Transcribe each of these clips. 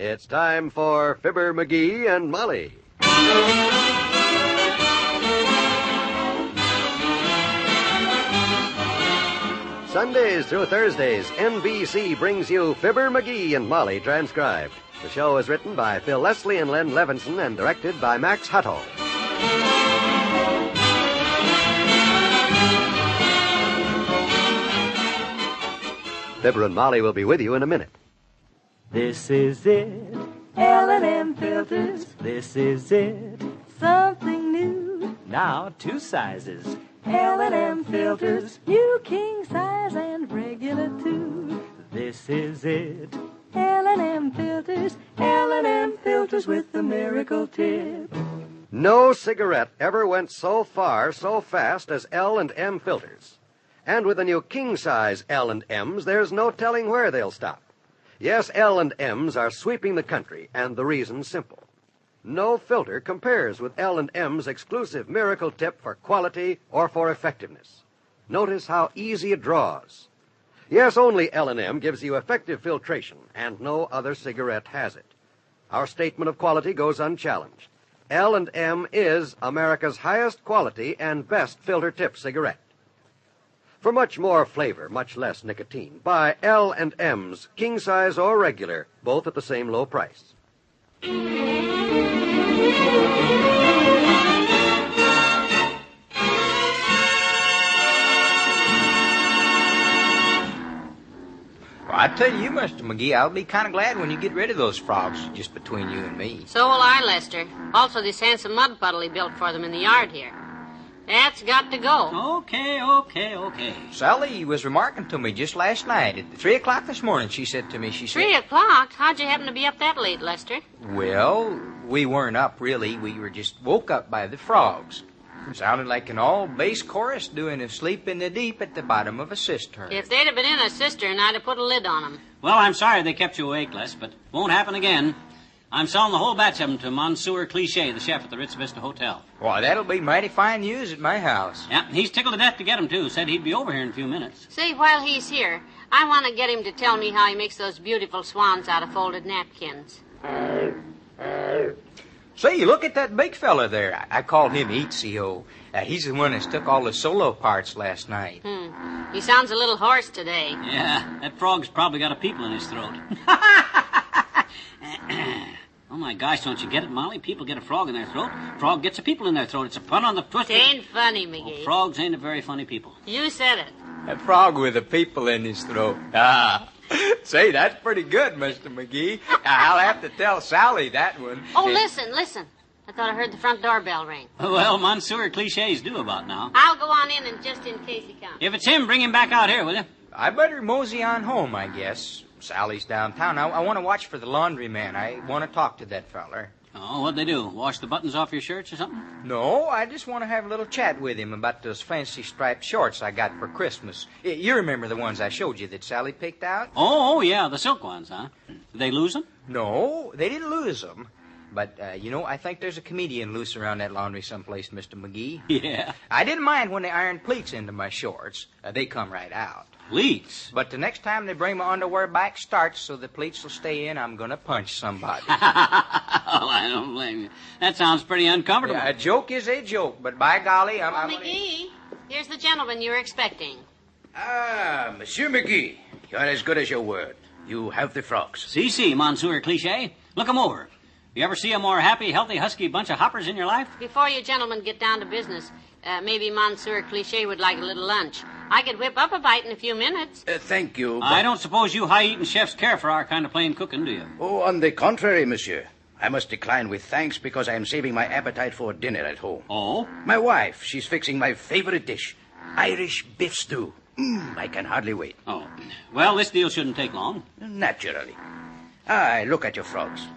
It's time for Fibber McGee and Molly. Sundays through Thursdays, NBC brings you Fibber McGee and Molly transcribed. The show is written by Phil Leslie and Len Levinson and directed by Max Hutto. Fibber and Molly will be with you in a minute. This is it, L&M Filters. This is it, something new. Now 2 sizes, L&M Filters. New king size and regular too. This is it, L&M Filters. L&M Filters with the miracle tip. No cigarette ever went so far, so fast as L&M filters. And with the new king-size L&Ms, there's no telling where they'll stop. Yes, L&Ms are sweeping the country, and the reason's simple. No filter compares with L&M's exclusive miracle tip for quality or for effectiveness. Notice how easy it draws. Yes, only L&M gives you effective filtration, and no other cigarette has it. Our statement of quality goes unchallenged. L&M is America's highest quality and best filter tip cigarette. For much more flavor, much less nicotine, buy L&M's, king size or regular, both at the same low price. Well, I tell you, Mr. McGee, I'll be kind of glad when you get rid of those frogs just between you and me. So will I, Lester. Also, this handsome mud puddle he built for them in the yard here. That's got to go. Okay. Sally was remarking to me just last night at 3 o'clock this morning. She said to me, 3 o'clock? How'd you happen to be up that late, Lester? Well, we weren't up, really. We were just woke up by the frogs. It sounded like an all-bass chorus doing Asleep in the Deep at the bottom of a cistern. If they'd have been in a cistern, I'd have put a lid on them. Well, I'm sorry they kept you awake, Les, but won't happen again. I'm selling the whole batch of them to Monsieur Cliché, the chef at the Ritz Vista Hotel. Why, that'll be mighty fine news at my house. Yeah, he's tickled to death to get them, too. Said he'd be over here in a few minutes. Say, while he's here, I want to get him to tell me how he makes those beautiful swans out of folded napkins. Say, look at that big fella there. I called him Ezio. He's the one that took all the solo parts last night. He sounds a little hoarse today. Yeah, that frog's probably got a people in his throat. Oh, my gosh, don't you get it, Molly? People get a frog in their throat. Frog gets a people in their throat. It's a pun on the twist. It ain't funny, McGee. Oh, frogs ain't a very funny people. You said it. A frog with a people in his throat. Say, that's pretty good, Mr. McGee. I'll have to tell Sally that one. Oh, listen. I thought I heard the front doorbell ring. Well, Monsieur Cliché's due about now. I'll go on in and just in case he comes. If it's him, bring him back out here, will you? I better mosey on home, I guess. Sally's downtown. I want to watch for the laundryman. I want to talk to that feller. Oh, what'd they do? Wash the buttons off your shirts or something? No, I just want to have a little chat with him about those fancy striped shorts I got for Christmas. You remember the ones I showed you that Sally picked out? Oh, yeah, the silk ones, huh? Did they lose them? No, they didn't lose them. But, I think there's a comedian loose around that laundry someplace, Mr. McGee. Yeah. I didn't mind when they ironed pleats into my shorts. They come right out. Pleats? But the next time they bring my underwear back starched so the pleats will stay in, I'm going to punch somebody. Oh, I don't blame you. That sounds pretty uncomfortable. Yeah, a joke is a joke, but by golly, I'm... McGee, here's the gentleman you were expecting. Ah, Monsieur McGee, you're as good as your word. You have the frogs. Si, Monsieur Cliché. Look 'em over. You ever see a more happy, healthy, husky bunch of hoppers in your life? Before you gentlemen get down to business, maybe Monsieur Cliché would like a little lunch. I could whip up a bite in a few minutes. Thank you. I don't suppose you high-eating chefs care for our kind of plain cooking, do you? Oh, on the contrary, monsieur. I must decline with thanks because I am saving my appetite for dinner at home. Oh? My wife, she's fixing my favorite dish, Irish beef stew. I can hardly wait. Oh. Well, this deal shouldn't take long. Naturally. I look at your frogs.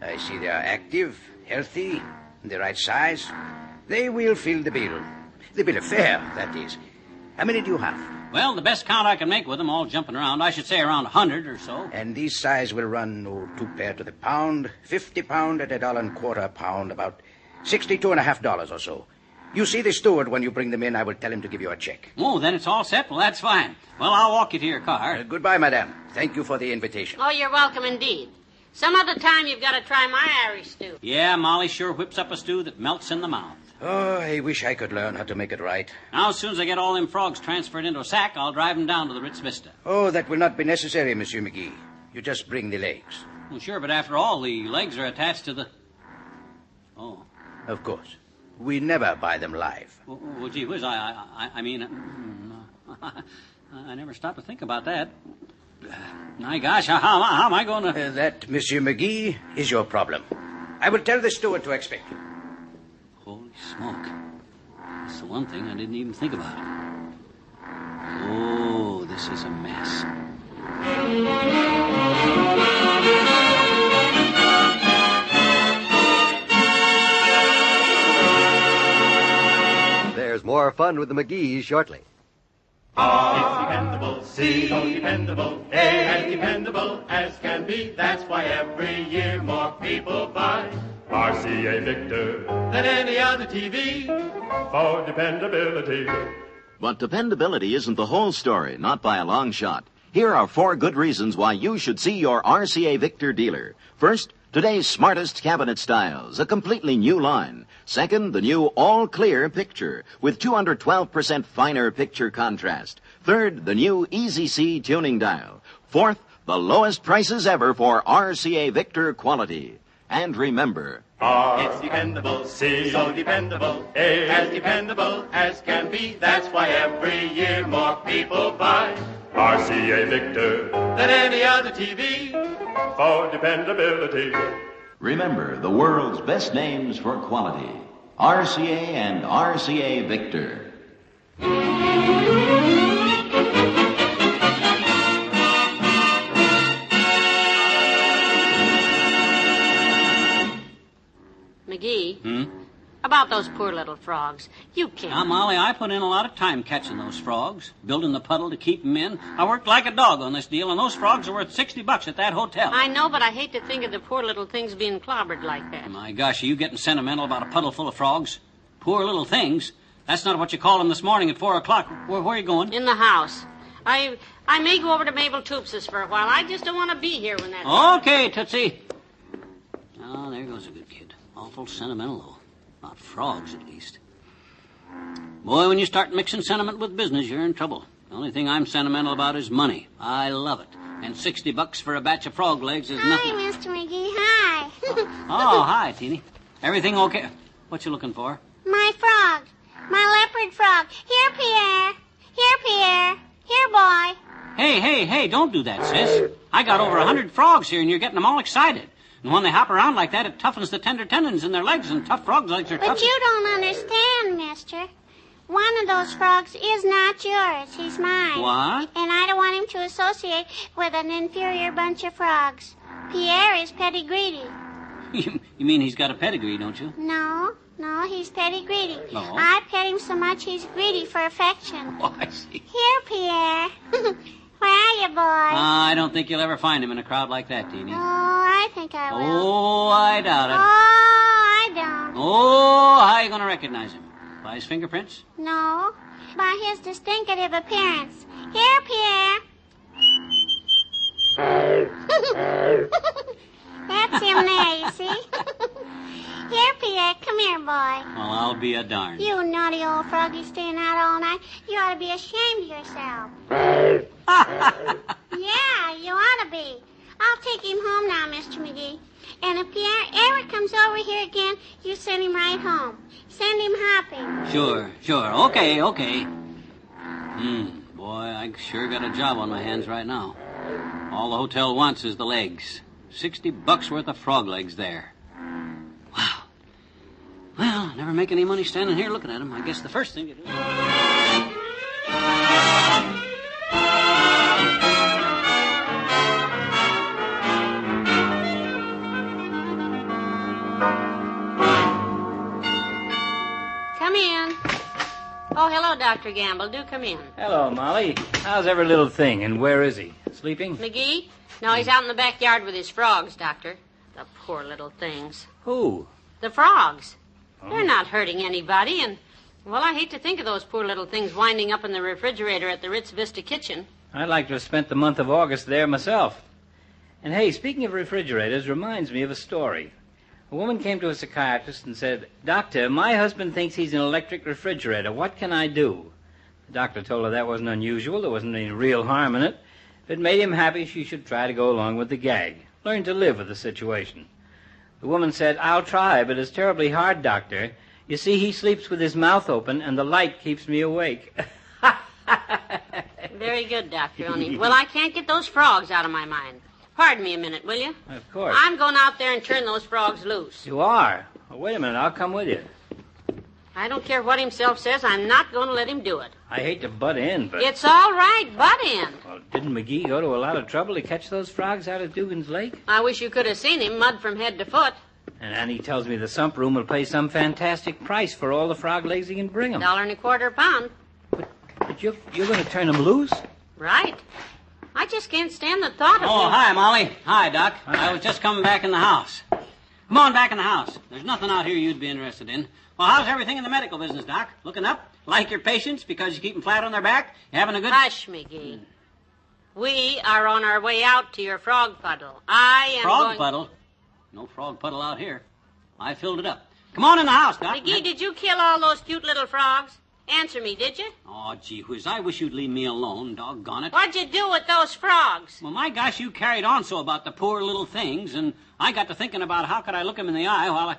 I see they are active, healthy, the right size. They will fill the bill. The bill of fare, that is. How many do you have? Well, the best count I can make with them all jumping around, I should say around 100 or so. And these size will run 2 pair to the pound, 50 pound at $1.25 a pound, about $62.50 or so. You see the steward when you bring them in. I will tell him to give you a check. Oh, then it's all set. Well, that's fine. Well, I'll walk you to your car. Goodbye, madame. Thank you for the invitation. Oh, you're welcome indeed. Some other time you've got to try my Irish stew. Yeah, Molly sure whips up a stew that melts in the mouth. Oh, I wish I could learn how to make it right. Now, as soon as I get all them frogs transferred into a sack, I'll drive them down to the Ritz Vista. Oh, that will not be necessary, Monsieur McGee. You just bring the legs. Well, sure, but after all, the legs are attached to the... Oh. Of course. We never buy them live. Well, gee whiz, I mean... I never stopped to think about that. My gosh, how am I going to... That, Monsieur McGee, is your problem. I will tell the steward to expect you. Holy smoke. That's the one thing I didn't even think about. Oh, this is a mess. There's more fun with the McGees shortly. It's dependable, C, so dependable, A, as dependable as can be. That's why every year more people buy RCA Victor than any other TV for dependability. But dependability isn't the whole story, not by a long shot. Here are 4 good reasons why you should see your RCA Victor dealer. First, today's smartest cabinet styles, a completely new line. Second, the new all-clear picture with 212% finer picture contrast. Third, the new Easy C tuning dial. Fourth, the lowest prices ever for RCA Victor quality. And remember, It's dependable, C, so dependable, A, as can be. That's why every year more people buy RCA Victor than any other TV for dependability. remember the world's best names for quality. RCA and RCA Victor. McGee, about those poor little frogs. You can't. Now, Molly, I put in a lot of time catching those frogs, building the puddle to keep them in. I worked like a dog on this deal, and those frogs are worth $60 at that hotel. I know, but I hate to think of the poor little things being clobbered like that. My gosh, are you getting sentimental about a puddle full of frogs? Poor little things? That's not what you called them this morning at 4 o'clock. Where are you going? In the house. I may go over to Mabel Toops's for a while. I just don't want to be here when that... Okay, Tootsie. Oh, there goes a good kid. Awful sentimental, though. Not frogs, at least. Boy, when you start mixing sentiment with business, you're in trouble. The only thing I'm sentimental about is money. I love it. And $60 for a batch of frog legs is nothing. Hi, Mr. McGee. Hi. Oh, hi, Teeny. Everything okay? What you looking for? My frog. My leopard frog. Here, Pierre. Here, Pierre. Here, boy. Hey, don't do that, sis. I got over 100 frogs here, and you're getting them all excited. And when they hop around like that, it toughens the tender tendons in their legs, and tough frogs' legs are tough. But you don't understand, mister. One of those frogs is not yours. He's mine. What? And I don't want him to associate with an inferior bunch of frogs. Pierre is pedigreedy. You mean he's got a pedigree, don't you? No, he's pedigreedy. No? I pet him so much he's greedy for affection. Oh, I see. Here, Pierre. Where are you, boy? I don't think you'll ever find him in a crowd like that, Teeny. Oh, I think I will. Oh, I doubt it. Oh, I don't. Oh, how are you going to recognize him? By his fingerprints? No, by his distinctive appearance. Here, Pierre. That's him there, you see? Here, Pierre, come here, boy. Well, I'll be a darn. You naughty old froggy staying out all night. You ought to be ashamed of yourself. Yeah, you ought to be. I'll take him home now, Mr. McGee. And if Pierre ever comes over here again, you send him right home. Send him hopping. Sure. Okay. Boy, I sure got a job on my hands right now. All the hotel wants is the legs. $60 worth of frog legs there. Wow. Well, I never make any money standing here looking at them. I guess the first thing to do... Come in. Oh, hello, Dr. Gamble. Do come in. Hello, Molly. How's every little thing, and where is he? Sleeping? McGee? No, he's out in the backyard with his frogs, Doctor. The poor little things. Who? The frogs. They're not hurting anybody, and, well, I hate to think of those poor little things winding up in the refrigerator at the Ritz Vista kitchen. I'd like to have spent the month of August there myself. And hey, speaking of refrigerators, reminds me of a story. A woman came to a psychiatrist and said, "Doctor, my husband thinks he's an electric refrigerator. What can I do?" The doctor told her that wasn't unusual. There wasn't any real harm in it. If it made him happy, she should try to go along with the gag. Learn to live with the situation. The woman said, "I'll try, but it's terribly hard, doctor. You see, he sleeps with his mouth open, and the light keeps me awake." Very good, Dr. Oni. Well, I can't get those frogs out of my mind. Pardon me a minute, will you? Of course. I'm going out there and turn those frogs loose. You are? Well, wait a minute. I'll come with you. I don't care what himself says. I'm not going to let him do it. I hate to butt in, but... It's all right. Butt in. Well, didn't McGee go to a lot of trouble to catch those frogs out of Dugan's Lake? I wish you could have seen him, mud from head to foot. And he tells me the sump room will pay some fantastic price for all the frog legs he can bring 'em. $1.25 a pound. But you're going to turn them loose? Right. I just can't stand the thought of Oh, them. hi, Molly. Hi, Doc. Hi. I was just coming back in the house. Come on back in the house. There's nothing out here you'd be interested in. Well, how's everything in the medical business, Doc? Looking up? Like your patients because you keep them flat on their back? You having a good... Hush, McGee. We are on our way out to your frog puddle. I am Frog puddle? No frog puddle out here. I filled it up. Come on in the house, Doc. McGee, did you kill all those cute little frogs? Answer me, did you? Oh, gee whiz, I wish you'd leave me alone, doggone it. What'd you do with those frogs? Well, my gosh, you carried on so about the poor little things, and I got to thinking about how could I look them in the eye while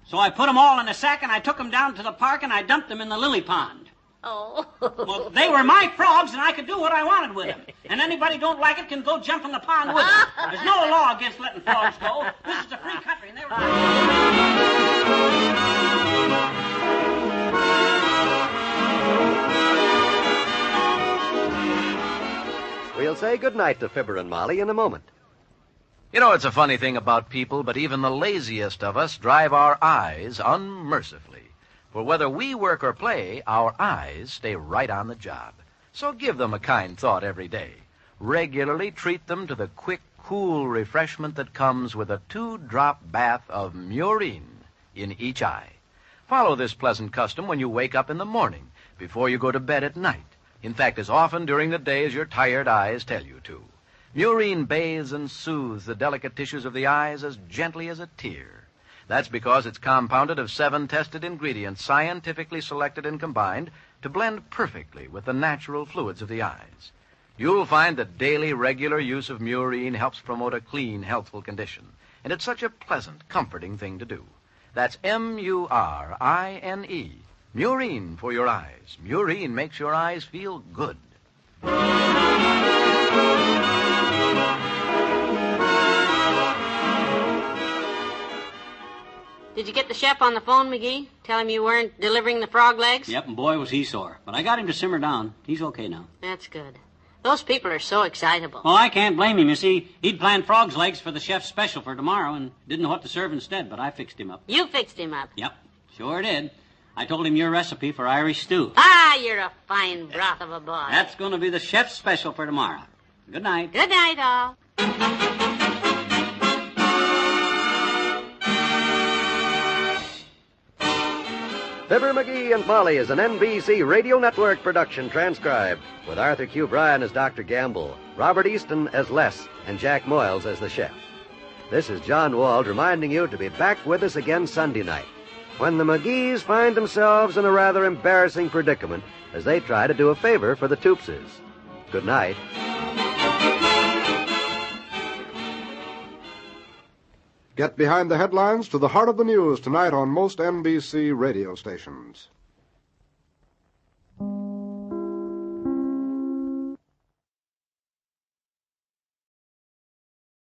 So I put them all in a sack, and I took them down to the park, and I dumped them in the lily pond. Oh. Well, they were my frogs, and I could do what I wanted with them. And anybody don't like it can go jump in the pond with them. There's no law against letting frogs go. This is a free country, and they We'll say goodnight to Fibber and Molly in a moment. You know, it's a funny thing about people, but even the laziest of us drive our eyes unmercifully. For whether we work or play, our eyes stay right on the job. So give them a kind thought every day. Regularly treat them to the quick, cool refreshment that comes with a 2-drop bath of Murine in each eye. Follow this pleasant custom when you wake up in the morning, before you go to bed at night. In fact, as often during the day as your tired eyes tell you to. Murine bathes and soothes the delicate tissues of the eyes as gently as a tear. That's because it's compounded of 7 tested ingredients, scientifically selected and combined to blend perfectly with the natural fluids of the eyes. You'll find that daily, regular use of Murine helps promote a clean, healthful condition. And it's such a pleasant, comforting thing to do. That's Murine. Murine for your eyes. Murine makes your eyes feel good. Did you get the chef on the phone, McGee? Tell him you weren't delivering the frog legs? Yep, and boy, was he sore. But I got him to simmer down. He's okay now. That's good. Those people are so excitable. Well, I can't blame him. You see, he'd planned frog's legs for the chef's special for tomorrow and didn't know what to serve instead, but I fixed him up. You fixed him up? Yep, sure did. I told him your recipe for Irish stew. Ah, you're a fine broth of a boy. That's going to be the chef's special for tomorrow. Good night. Good night, all. Fibber, McGee, and Molly is an NBC Radio Network production transcribed, with Arthur Q. Bryan as Dr. Gamble, Robert Easton as Les, and Jack Moyles as the chef. This is John Wald reminding you to be back with us again Sunday night, when the McGees find themselves in a rather embarrassing predicament as they try to do a favor for the Toopses. Good night. Get behind the headlines to the heart of the news tonight on most NBC radio stations.